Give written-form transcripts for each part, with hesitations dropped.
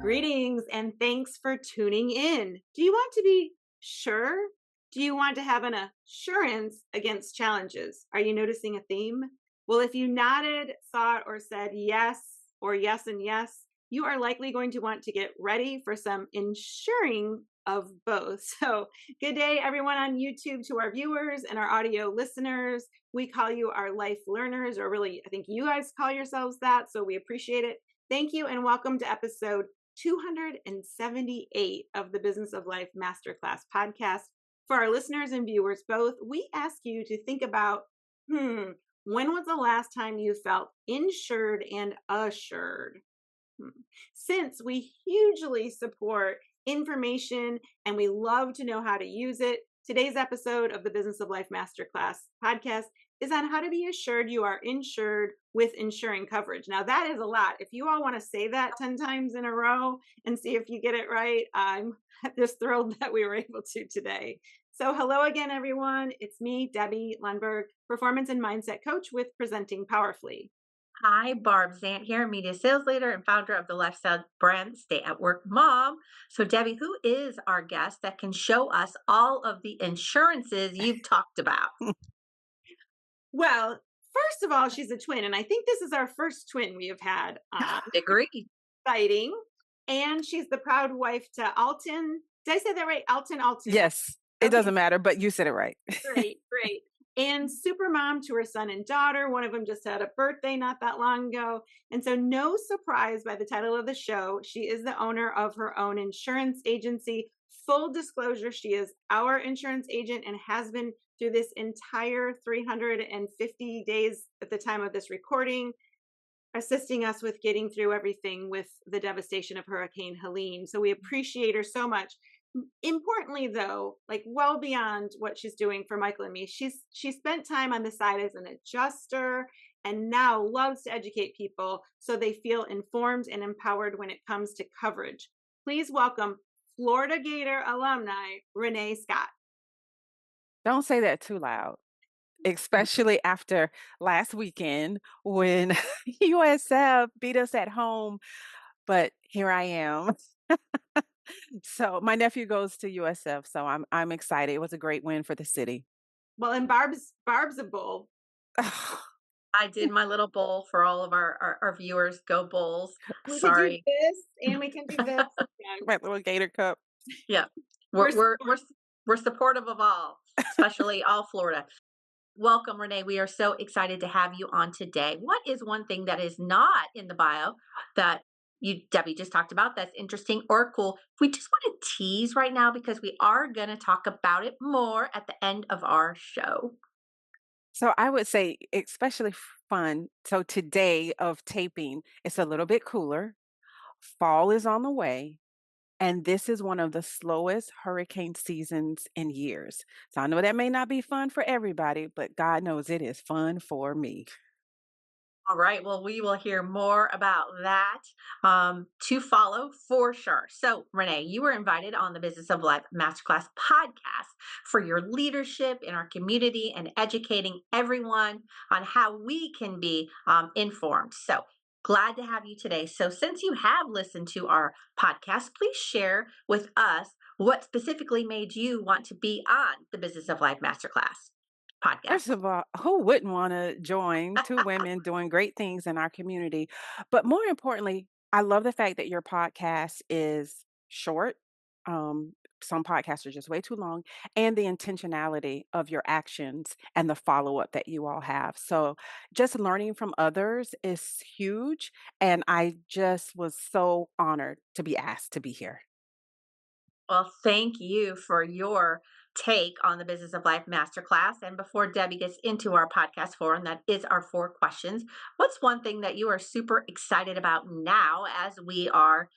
Greetings and thanks for tuning in. Do you want to be sure? Do you want to have an assurance against challenges? Are you noticing a theme? Well, if you nodded, thought, or said yes, or yes and yes, you are likely going to want to get ready for some ensuring of both. So, good day, everyone on YouTube, to our viewers and our audio listeners. We call you our life learners, or really, I think you guys call yourselves that. So, we appreciate it. Thank you, and welcome to episode 278 of the Business of Life Masterclass podcast. For our listeners and viewers both, we ask you to think about, when was the last time you felt insured and assured? Since we hugely support information and we love to know how to use it, today's episode of the Business of Life Masterclass podcast is on how to be assured you are insured with insuring coverage. Now, that is a lot. If you all want to say that 10 times in a row and see if you get it right, I'm just thrilled that we were able to today. So, hello again, everyone. It's me, Debbie Lundberg, performance and mindset coach with Presenting Powerfully. Hi, Barb Zant here, media sales leader and founder of the lifestyle brand Stay at Work Mom. So, Debbie, who is our guest that can show us all of the insurances you've talked about? Well, first of all, she's a twin, and I think this is our first twin we have had on. Agree. Exciting. And she's the proud wife to Alton. Did I say that right? Alton. Yes, it Okay, doesn't matter, but you said it right. great, great. And super mom to her son and daughter. One of them just had a birthday not that long ago. And so, no surprise by the title of the show, she is the owner of her own insurance agency. Full disclosure, she is our insurance agent and has been through this entire 350 days at the time of this recording, assisting us with getting through everything with the devastation of Hurricane Helene. So we appreciate her so much. Importantly, though, like well beyond what she's doing for Michael and me, she spent time on the side as an adjuster and now loves to educate people so they feel informed and empowered when it comes to coverage. Please welcome Florida Gator alumni, Renee Scott. Don't say that too loud, especially after last weekend when USF beat us at home. But here I am. So my nephew goes to USF, so I'm excited. It was a great win for the city. Well, and Barb's a bull. I did my little bowl for all of our viewers. Go Bulls. We can do Sorry. this and we can do this. Yeah. My little Gator cup. Yeah. We're We're supportive of all, especially all Florida. Welcome, Renee. We are so excited to have you on today. What is one thing that is not in the bio that you, Debbie, just talked about that's interesting or cool? We just want to tease right now because we are going to talk about it more at the end of our show. So I would say, especially fun. So today of taping, it's a little bit cooler. Fall is on the way. And this is one of the slowest hurricane seasons in years. So I know that may not be fun for everybody, but God knows it is fun for me. All right. Well, we will hear more about that to follow for sure. So, Renee, you were invited on the Business of Life Masterclass podcast for your leadership in our community and educating everyone on how we can be informed. So, glad to have you today. So, since you have listened to our podcast, please share with us what specifically made you want to be on the Business of Life Masterclass podcast. First of all, who wouldn't want to join two women doing great things in our community? But more importantly, I love the fact that your podcast is short. Um, some podcasts are just way too long, and the intentionality of your actions and the follow up that you all have. So, just learning from others is huge. And I just was so honored to be asked to be here. Well, thank you for your take on the Business of Life Masterclass. And before Debbie gets into our podcast forum, that is our 4 questions. What's one thing that you are super excited about now as we are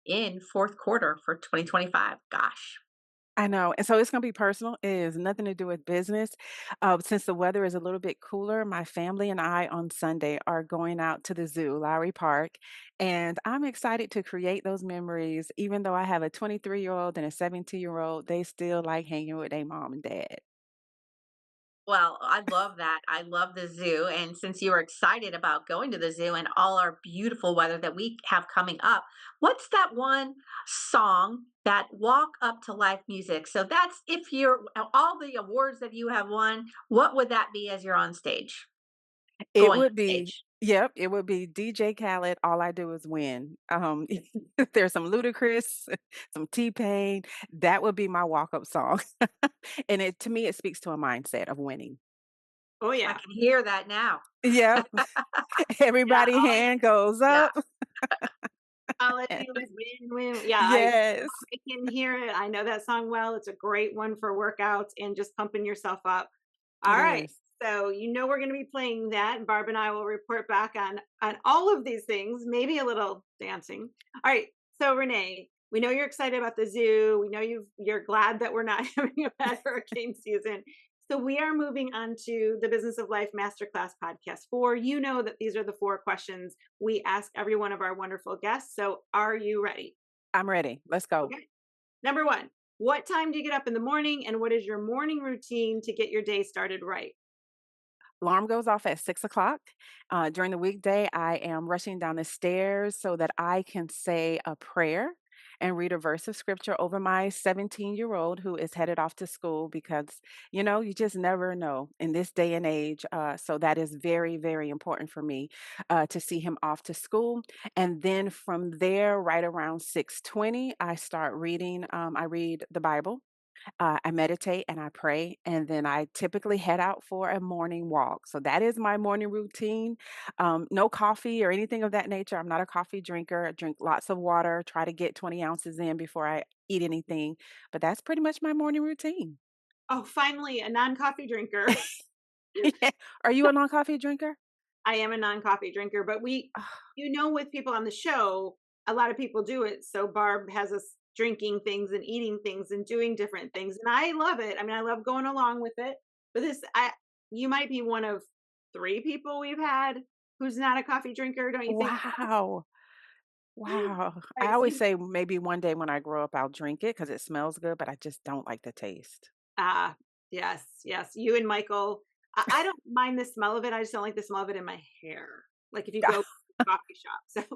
in fourth quarter for 2025? Gosh. I know. And so it's going to be personal. It has nothing to do with business. Since the weather is a little bit cooler, my family and I on Sunday are going out to the zoo, Lowry Park. And I'm excited to create those memories. Even though I have a 23-year-old and a 17-year-old, they still like hanging with their mom and dad. Well, I love that. I love the zoo. And since you were excited about going to the zoo and all our beautiful weather that we have coming up, what's that one song, that walk up to life music? So that's if you're all the awards that you have won, what would that be as you're on stage, It going on would be stage? yep, it would be DJ Khaled, All I Do Is Win. There's some Ludacris, some T-Pain, that would be my walk-up song. And it to me, it speaks to a mindset of winning. Oh, I yeah. can hear that now. Yep, Yeah, everybody hand goes yeah. up. All I do is win, win. Yeah, Yes, I can hear it. I know that song well. It's a great one for workouts and just pumping yourself up. All it right. is. So we're going to be playing that. Barb and I will report back on all of these things, maybe a little dancing. All right. So Renee, we know you're excited about the zoo. We know you're glad that we're not having a bad hurricane season. So we are moving on to the Business of Life Masterclass podcast 4. You know that these are the 4 questions we ask every one of our wonderful guests. So are you ready? I'm ready. Let's go. Okay. Number 1, what time do you get up in the morning and what is your morning routine to get your day started right? Alarm goes off at 6 o'clock. During the weekday, I am rushing down the stairs so that I can say a prayer and read a verse of scripture over my 17-year-old who is headed off to school because, you just never know in this day and age. So that is very, very important for me to see him off to school. And then from there, right around 6:20, I start reading. I read the Bible. I meditate and I pray, and then I typically head out for a morning walk. So that is my morning routine. No coffee or anything of that nature. I'm not a coffee drinker. I drink lots of water, try to get 20 ounces in before I eat anything. But that's pretty much my morning routine. Oh, finally, a non-coffee drinker. Yeah. Are you a non coffee drinker? I am a non-coffee drinker, but with people on the show, a lot of people do it. So Barb has us drinking things and eating things and doing different things. And I love it. I mean, I love going along with it. But you might be one of 3 people we've had who's not a coffee drinker, don't you think? Wow. Wow. I Right. always say maybe one day when I grow up, I'll drink it because it smells good, but I just don't like the taste. Ah, yes, yes. You and Michael. I don't mind the smell of it. I just don't like the smell of it in my hair. Like if you go to a coffee shop.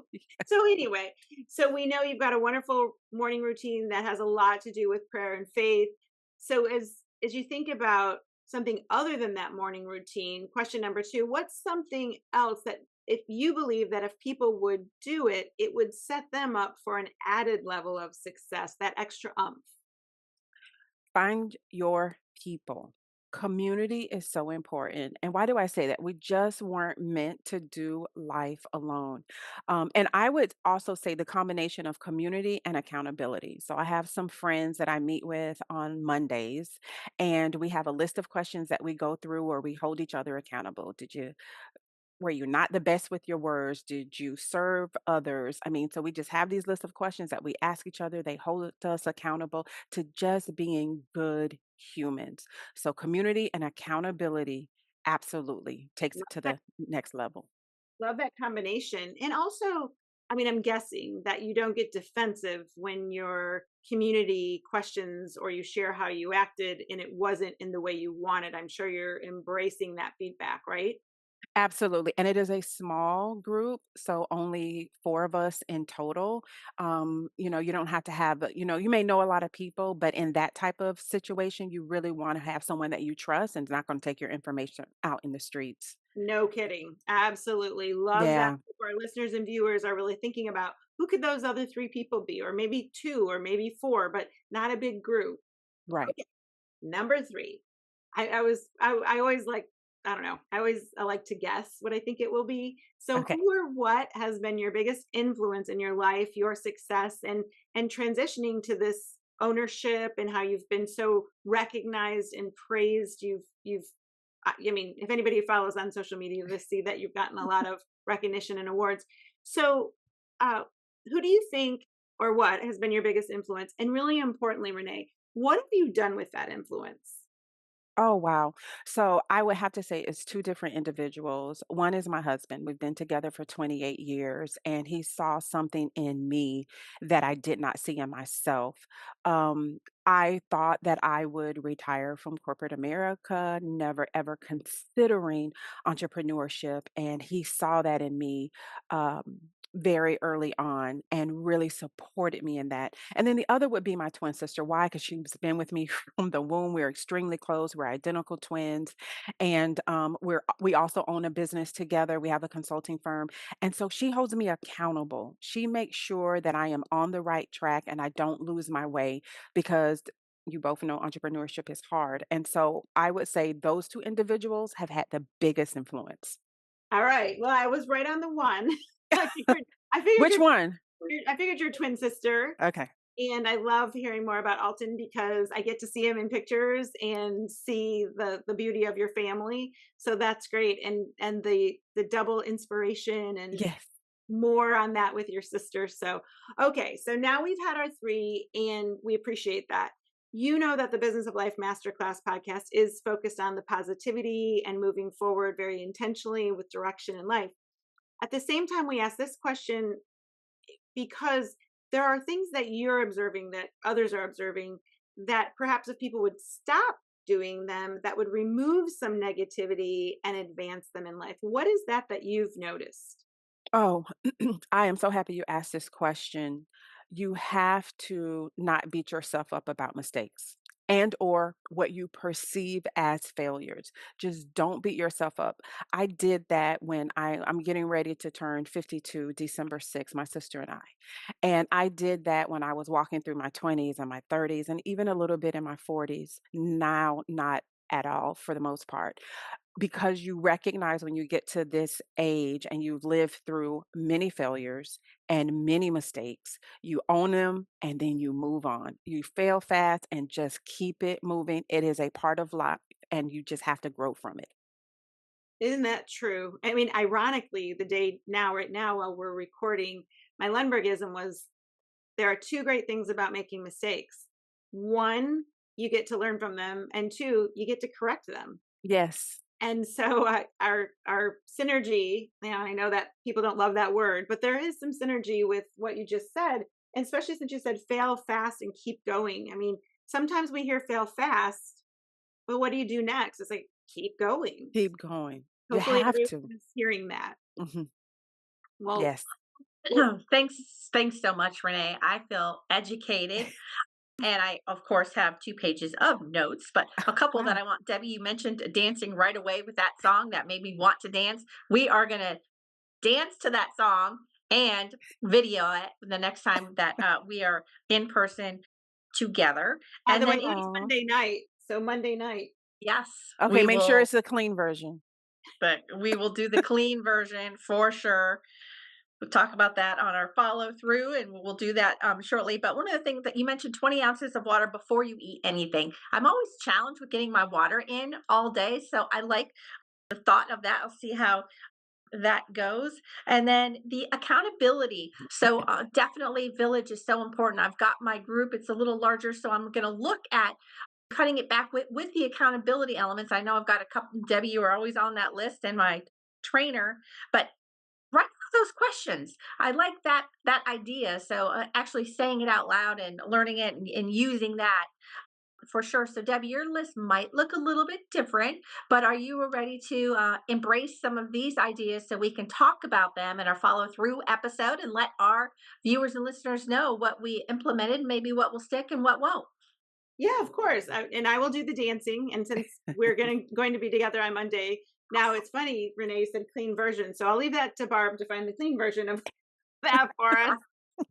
So anyway, so we know you've got a wonderful morning routine that has a lot to do with prayer and faith. So as you think about something other than that morning routine, question number 2, what's something else that if you believe that if people would do it, it would set them up for an added level of success, that extra umph? Find your people. Community is so important. And why do I say that? We just weren't meant to do life alone. And I would also say the combination of community and accountability. So I have some friends that I meet with on Mondays, and we have a list of questions that we go through where we hold each other accountable. Were you not the best with your words? Did you serve others? I mean, so we just have these lists of questions that we ask each other. They hold us accountable to just being good humans. So community and accountability absolutely takes it to the next level. Love that combination. And also, I mean, I'm guessing that you don't get defensive when your community questions or you share how you acted and it wasn't in the way you wanted. I'm sure you're embracing that feedback, right? Absolutely. And it is a small group, so only 4 of us in total. You don't have to have, you may know a lot of people, but in that type of situation, you really want to have someone that you trust and is not going to take your information out in the streets. No kidding. Absolutely. Love that. Yeah, Our listeners and viewers are really thinking about who could those other 3 people be, or maybe 2, or maybe 4, but not a big group. right. Okay. Number 3. I always like, I don't know. I like to guess what I think it will be. So Okay. who or what has been your biggest influence in your life, your success, and transitioning to this ownership and how you've been so recognized and praised? I mean, if anybody follows on social media, they see that you've gotten a lot of recognition and awards. So, uh, who do you think or what has been your biggest influence? And really importantly, Renee, what have you done with that influence? Oh, wow. So I would have to say it's two different individuals. One is my husband. We've been together for 28 years, and he saw something in me that I did not see in myself. I thought that I would retire from corporate America, never ever considering entrepreneurship. And he saw that in me. Very early on and really supported me in that. And then the other would be my twin sister. Why? Because she's been with me from the womb. We're extremely close. We're identical twins, and we also own a business together. We have a consulting firm, and so she holds me accountable. She makes sure that I am on the right track and I don't lose my way because. You both know entrepreneurship is hard. And so I would say those two individuals have had the biggest influence. All right. Well, I was right on the one. I figured I figured Which your one? I figured your twin sister. Okay. And I love hearing more about Alton because I get to see him in pictures and see the beauty of your family. So that's great. And the double inspiration and Yes. more on that with your sister. So okay, so now we've had our three and we appreciate that. You know that the Business of Life Masterclass podcast is focused on the positivity and moving forward very intentionally with direction in life. At the same time, we ask this question because there are things that you're observing that others are observing that perhaps if people would stop doing them, that would remove some negativity and advance them in life. What is that you've noticed? Oh, I am so happy you asked this question. You have to not beat yourself up about mistakes and or what you perceive as failures. Just don't beat yourself up. I did that when I'm getting ready to turn 52 December 6th, my sister and I. And I did that when I was walking through my 20s and my 30s and even a little bit in my 40s. Now, not at all for the most part because you recognize when you get to this age and you've lived through many failures and many mistakes, you own them and then you move on. You fail fast and just keep it moving. It is a part of life and you just have to grow from it. Isn't that true? I mean, ironically, the day now, right now, while we're recording, my Lundbergism was there are two great things about making mistakes. One, you get to learn from them, and two, you get to correct them. Yes. And so our synergy, I know that people don't love that word, but there is some synergy with what you just said, and especially since you said fail fast and keep going. I mean, sometimes we hear fail fast, but what do you do next? It's like keep going. Keep going. You Hopefully have everyone to. is hearing that. Mhm. Well, Yes. well, Thanks so much, Renee. I feel educated. And I, of course, have 2 pages of notes, but a couple that Wow. I want. Debbie, you mentioned dancing right away with that song that made me want to dance. We are going to dance to that song and video it the next time that we are in person together. by And the way, then, that's Aw. Monday night. So Monday night. yes, Okay, we make sure will, it's a clean version. but we will do the clean version for sure. We'll talk about that on our follow through, and we'll do that shortly. But one of the things that you mentioned 20 ounces of water before you eat anything. I'm always challenged with getting my water in all day. So I like the thought of that. I'll see how that goes. And then the accountability. So definitely, village is so important. I've got my group, it's a little larger. So I'm going to look at cutting it back with the accountability elements. I know I've got a couple, Debbie, you are always on that list, and my trainer, but write down those questions. I like that idea. So actually saying it out loud and learning it and using that for sure. So Debbie, your list might look a little bit different, but are you ready to embrace some of these ideas so we can talk about them in our follow through episode and let our viewers and listeners know what we implemented, maybe what will stick and what won't? Yeah, of course. And I will do the dancing. And since we're going to be together on Monday, now it's funny, Renee said clean version. So I'll leave that to Barb to find the clean version of that for us.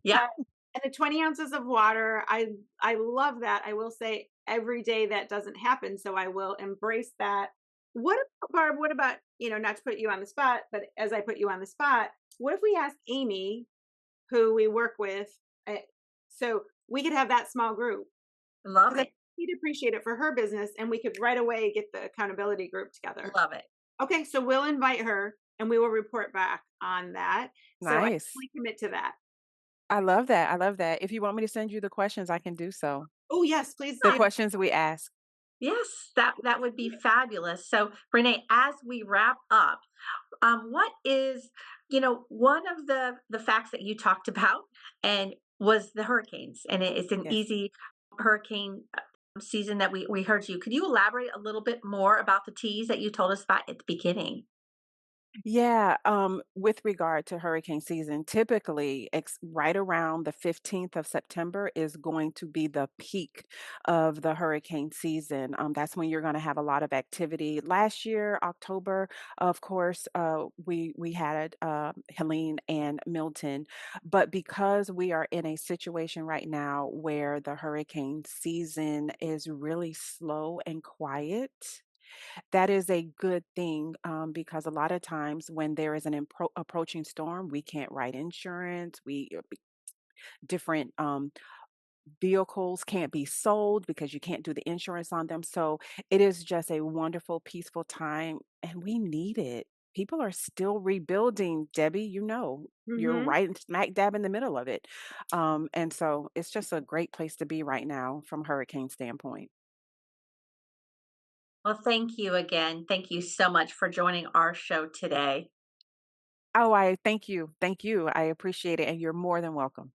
Yep. But and the 20 ounces of water, I love that. I will say every day that doesn't happen. So I will embrace that. What about Barb? What about, not to put you on the spot, but as I put you on the spot, what if we ask Amy, who we work with, uh, so we could have that small group? Love Because I it. think he'd appreciate it for her business, and we could right away get the accountability group together. Love it. Okay, so we'll invite her, and we will report back on that. So I Nice. definitely commit to that. I love that. I love that. If you want me to send you the questions, I can do so. Oh yes, please. The questions we ask. Yes, that would be fabulous. So, Renee, as we wrap up, what is, one of the facts that you talked about and was the hurricanes, and it's an Yes. easy hurricane season that we heard you. Could you elaborate a little bit more about the teas that you told us about at the beginning? Yeah, with regard to hurricane season, typically right around the 15th of September is going to be the peak of the hurricane season. That's when you're going to have a lot of activity. Last year, October, of course, we had Helene and Milton, but because we are in a situation right now where the hurricane season is really slow and quiet, that is a good thing, because a lot of times when there is an approaching storm, we can't write insurance. Different vehicles can't be sold because you can't do the insurance on them. So it is just a wonderful, peaceful time, and we need it. People are still rebuilding, Debbie. You're Hmm. right smack dab in the middle of it. And so it's just a great place to be right now from hurricane standpoint. Well, thank you again. Thank you so much for joining our show today. Oh, I thank you. Thank you. I appreciate it. And you're more than welcome.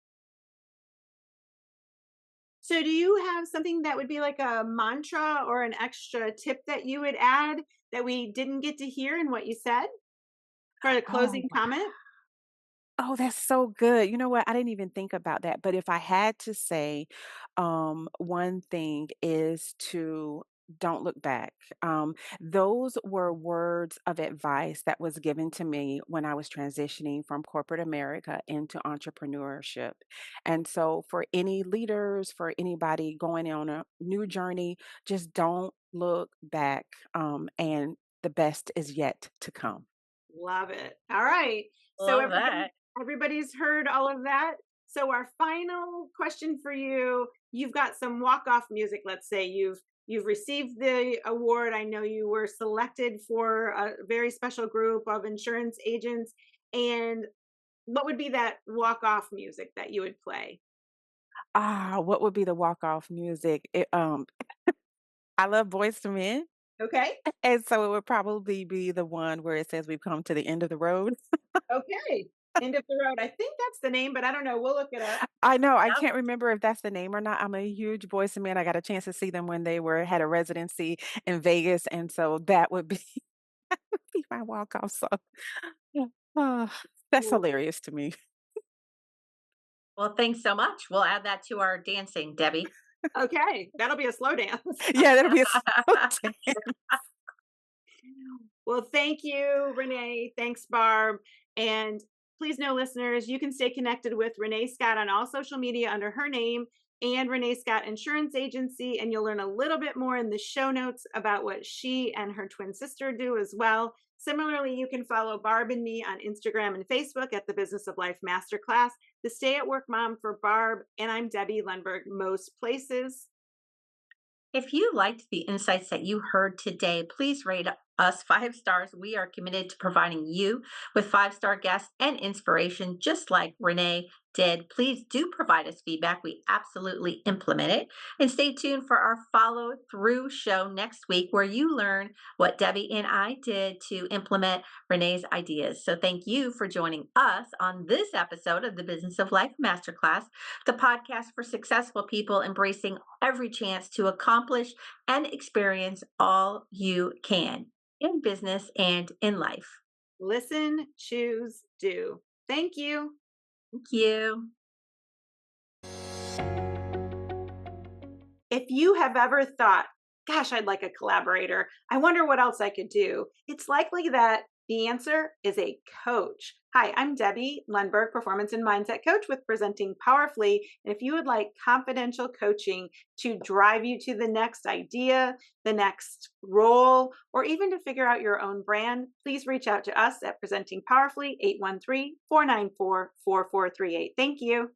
So, do you have something that would be like a mantra or an extra tip that you would add that we didn't get to hear in what you said for a Oh, closing comment? oh, that's so good. You know what? I didn't even think about that. But if I had to say, one thing is to don't look back. Those were words of advice that was given to me when I was transitioning from corporate America into entrepreneurship. And so, for any leaders, for anybody going on a new journey, just don't look back. And the best is yet to come. Love it. All right. So Love that. everybody's heard all of that. So our final question for you, you've got some walk-off music. Let's say you've received the award. I know you were selected for a very special group of insurance agents. And what would be that walk-off music that you would play? What would be the walk-off music? I love Boys to Men, Okay. and so it would probably be the one where it says we've come to the end of the road. Okay. End of the road. I think that's the name, but I don't know. We'll look it up. I know, I can't remember if that's the name or not. I'm a huge Boys to Men. I got a chance to see them when they had a residency in Vegas, and so that would be that would be my walk-off song. Yeah. Ah, that's hilarious to me. Well, thanks so much. We'll add that to our dancing, Debbie. Okay. That'll be a slow dance. Yeah, that'll be a slow jam. Well, thank you, Renee. Thanks, Barb. And please know, listeners, you can stay connected with Renee Scott on all social media under her name and Renee Scott Insurance Agency. And you'll learn a little bit more in the show notes about what she and her twin sister do as well. Similarly, you can follow Barb and me on Instagram and Facebook at the Business of Life Masterclass, the Stay at Work Mom for Barb, and I'm Debbie Lundberg most places. If you liked the insights that you heard today, please rate us 5 stars. We are committed to providing you with 5-star guests and inspiration, just like Renee did. Please do provide us feedback. We absolutely implement it. And stay tuned for our follow through show next week, where you learn what Debbie and I did to implement Renee's ideas. So, thank you for joining us on this episode of the Business of Life Masterclass, the podcast for successful people embracing every chance to accomplish and experience all you can in business and in life. Listen, choose, do. Thank you. Thank you. If you have ever thought, gosh, I'd like a collaborator, I wonder what else I could do, it's likely that the answer is a coach. Hi, I'm Debbie Lundberg, Performance and Mindset Coach with Presenting Powerfully. And if you would like confidential coaching to drive you to the next idea, the next role, or even to figure out your own brand, please reach out to us at Presenting Powerfully, 813-494-4438. Thank you.